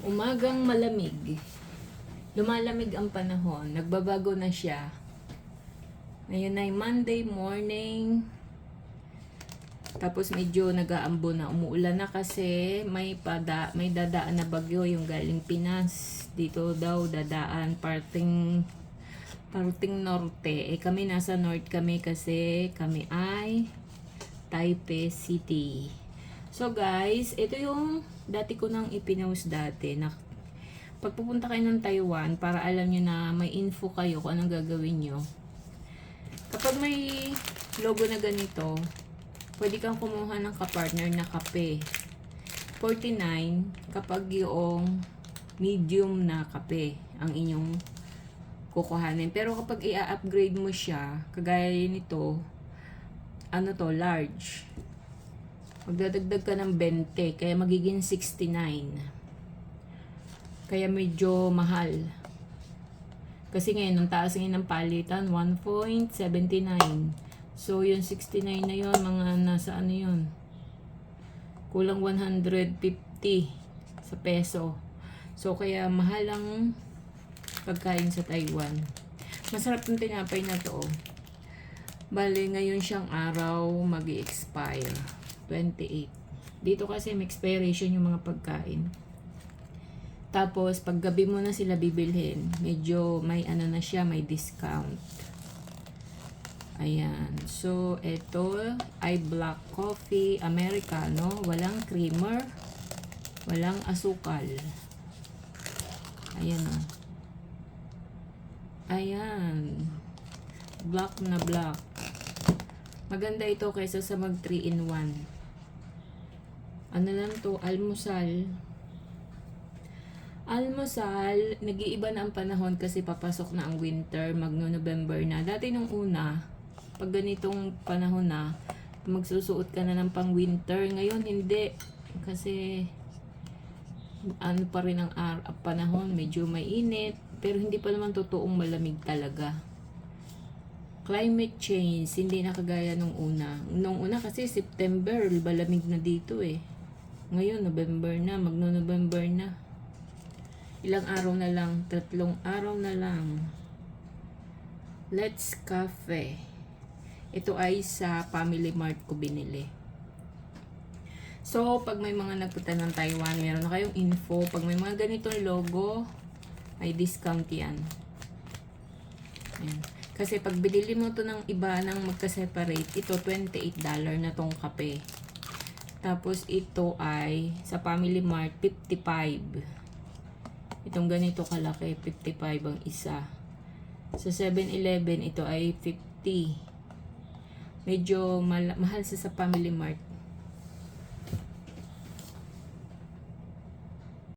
Umagang malamig. Lumalamig ang panahon. Nagbabago na siya. Ngayon ay Monday morning. Tapos medyo nag-aambo na. Umuulan na kasi may dadaan na bagyo yung galing Pinas. Dito daw dadaan parting norte. Kami nasa north kami kasi kami ay Taipei City. So guys, ito yung dati ko nang ipinost dati na pagpupunta kayo ng Taiwan, para alam nyo na may info kayo kung anong gagawin nyo. Kapag may logo na ganito, pwede kang kumuha ng kapartner na kape. 49 kapag yung medium na kape ang inyong kukuhanin. Pero kapag i-upgrade mo siya, kagaya nito, large. Magdadagdag ka ng 20, kaya magiging 69. Kaya medyo mahal. Kasi ngayon, ang taas ngayon ng palitan, 1.79. So, yung 69 na yun, mga nasa ano yun? Kulang 150 sa peso. So, kaya mahal ang pagkain sa Taiwan. Masarap ng tinapay na to. Bale, ngayon siyang araw mag-i-expire. 28. Dito kasi may expiration yung mga pagkain. Tapos, pag gabi mo na sila bibilhin, medyo may ano na siya, may discount. Ayan. So, ito ay black coffee, Americano, walang creamer, walang asukal. Ayan o. Ayan. Black na black. Maganda ito kaysa sa mag 3-in-1. Ano lang to, almusal. Almusal, nag-iiba na ang panahon kasi papasok na ang winter, magno-November na. Dati nung una, pag ganitong panahon na, magsusuot ka na ng pang-winter. Ngayon, hindi. Kasi, ano pa rin ang panahon, medyo mainit. Pero hindi pa naman totoong malamig talaga. Climate change, hindi na kagaya nung una. Nung una kasi September, malamig na dito eh. Ngayon, November na, magno-November na. Ilang araw na lang, 3 araw na lang. Let's Cafe. Ito ay sa Family Mart ko binili. So, pag may mga nagpunta ng Taiwan, meron na kayong info. Pag may mga ganitong logo, may discount yan. Ayan. Kasi pag binili mo to ng iba ng magka-separate, ito $28 na tong kape. Tapos ito ay sa Family Mart 55. Itong ganito kalaki, 55 ang isa. Sa 7-Eleven ito ay 50. Medyo mahal sa Family Mart.